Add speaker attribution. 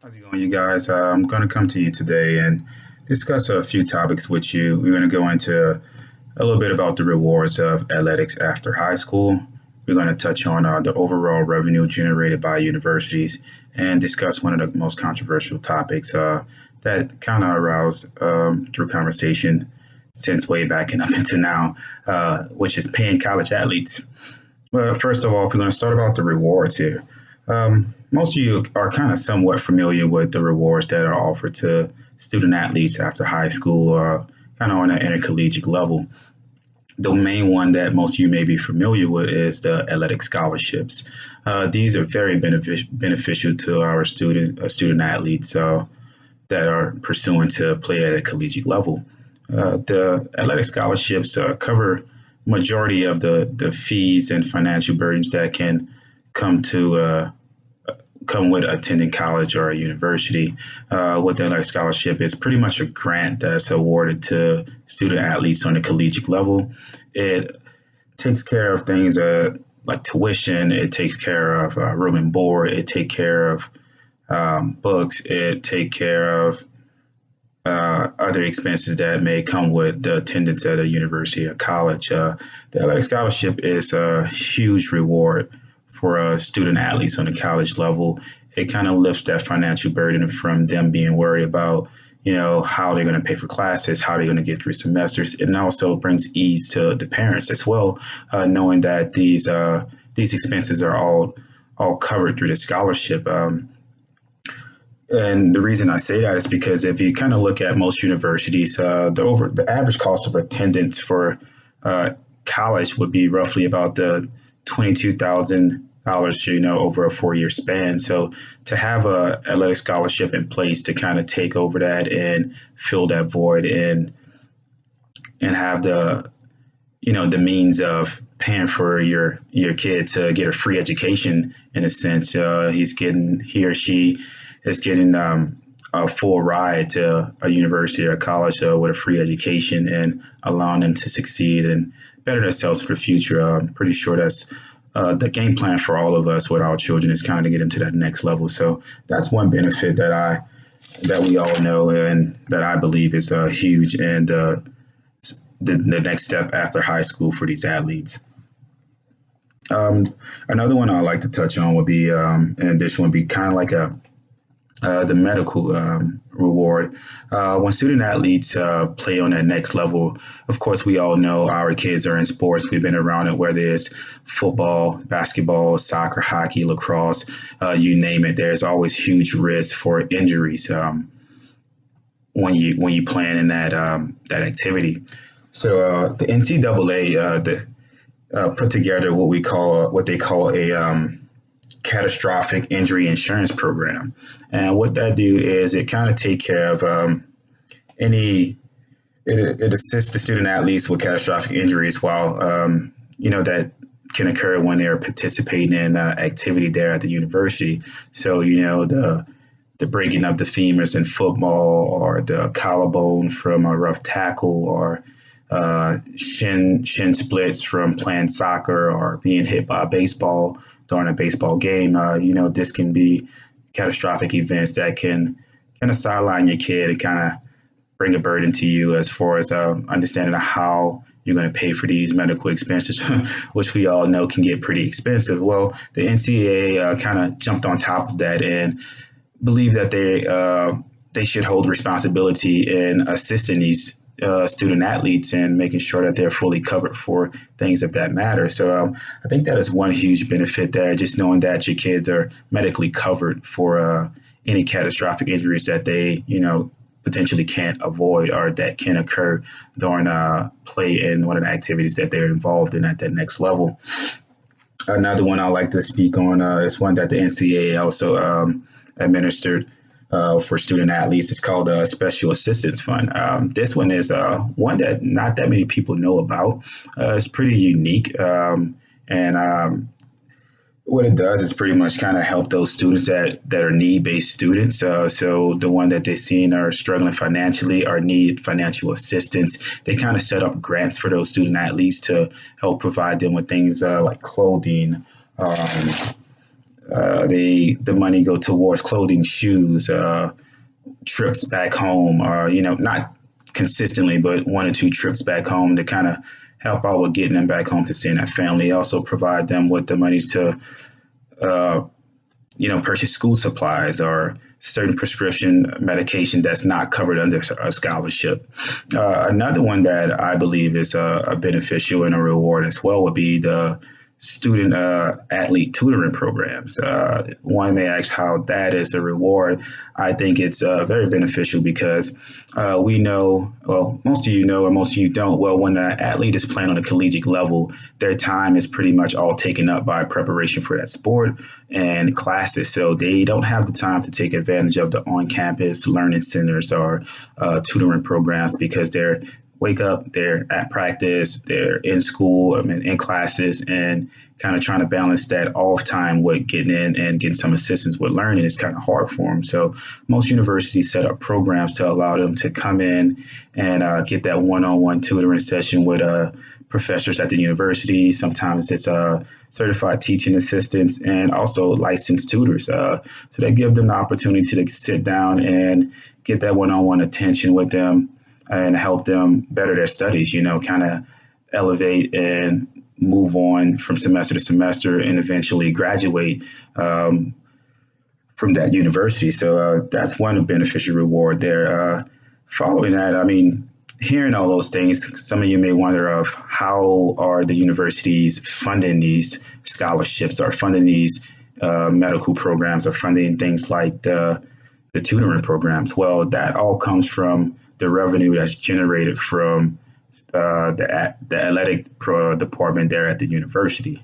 Speaker 1: How's it going, you guys? I'm going to come to you today and discuss a few topics with you. We're going to go into a little bit about the rewards of athletics after high school. We're going to touch on the overall revenue generated by universities and discuss one of the most controversial topics that kind of aroused through conversation since way back and up until now, which is paying college athletes. Well, first of all, if we're going to start about the rewards here, most of you are kind of somewhat familiar with the rewards that are offered to student athletes after high school, kind of on an intercollegiate level. The main one that most of you may be familiar with is the athletic scholarships. These are very beneficial to our student athletes that are pursuing to play at a collegiate level. The athletic scholarships cover majority of the fees and financial burdens that can come to come with attending college or a university. What the athletic scholarship is pretty much a grant that's awarded to student athletes on a collegiate level. It takes care of things like tuition. It takes care of room and board. It takes care of books. It takes care of other expenses that may come with the attendance at a university or college. The athletic scholarship is a huge reward for student athletes on the college level. It kind of lifts that financial burden from them being worried about, how they're going to pay for classes, how they're going to get through semesters. And also brings ease to the parents as well, knowing that these expenses are all covered through the scholarship. And the reason I say that is because if you kind of look at most universities, the average cost of attendance for uh, college would be roughly about the $22,000, over a 4 year span. So to have a athletic scholarship in place to kind of take over that and fill that void and have the means of paying for your kid to get a free education in a sense. He or she is getting a full ride to a university or a college with a free education and allowing them to succeed and better themselves for the future. I'm pretty sure that's the game plan for all of us with our children is kind of to get them to that next level. So that's one benefit that we all know and that I believe is huge and the next step after high school for these athletes. Um, Another one I like to touch on would be, in addition, would be kind of like the medical reward. When student athletes play on that next level, of course, we all know our kids are in sports. We've been around it, whether it's football, basketball, soccer, hockey, lacrosse, you name it. There's always huge risk for injuries when you plan in that activity. So the NCAA put together what they call a catastrophic injury insurance program, and what that do is it kind of take care of any it assists the student athletes with catastrophic injuries while that can occur when they're participating in activity there at the university. So the breaking of the femurs in football, or the collarbone from a rough tackle, or shin splits from playing soccer, or being hit by a baseball during a baseball game. This can be catastrophic events that can kind of sideline your kid and kind of bring a burden to you as far as understanding how you're going to pay for these medical expenses, which we all know can get pretty expensive. Well, the NCAA kind of jumped on top of that and believe that they should hold responsibility in assisting these student athletes and making sure that they're fully covered for things of that matter. So I think that is one huge benefit there, just knowing that your kids are medically covered for any catastrophic injuries that they, potentially can't avoid or that can occur during play in one of the activities that they're involved in at that next level. Another one I like to speak on is one that the NCAA also administered for student athletes. It's called a Special Assistance Fund. This one is one that not that many people know about. It's pretty unique. And what it does is pretty much kind of help those students that are need-based students. So the one that they're seeing are struggling financially or need financial assistance. They kind of set up grants for those student athletes to help provide them with things like clothing, um, The money go towards clothing, shoes, trips back home, or not consistently, but 1 or 2 trips back home to kind of help out with getting them back home to seeing that family. Also provide them with the monies to uh, purchase school supplies or certain prescription medication that's not covered under a scholarship. Another one that I believe is a beneficial and a reward as well would be the student athlete tutoring programs. One may ask how that is a reward. I think it's very beneficial because we know, well, most of you know, or most of you don't. Well, when an athlete is playing on a collegiate level, their time is pretty much all taken up by preparation for that sport and classes. So they don't have the time to take advantage of the on campus learning centers or tutoring programs because they're wake up, they're at practice, they're in school, in classes, and kind of trying to balance that off time with getting in and getting some assistance with learning is kind of hard for them. So most universities set up programs to allow them to come in and get that one-on-one tutoring session with professors at the university. Sometimes it's certified teaching assistants and also licensed tutors. So they give them the opportunity to sit down and get that one-on-one attention with them and help them better their studies, kind of elevate and move on from semester to semester and eventually graduate from that university. So that's one beneficial reward there. Following that, I mean, hearing all those things, some of you may wonder of how are the universities funding these scholarships or funding these medical programs or funding things like the tutoring programs. Well, that all comes from the revenue that's generated from the athletic department there at the university.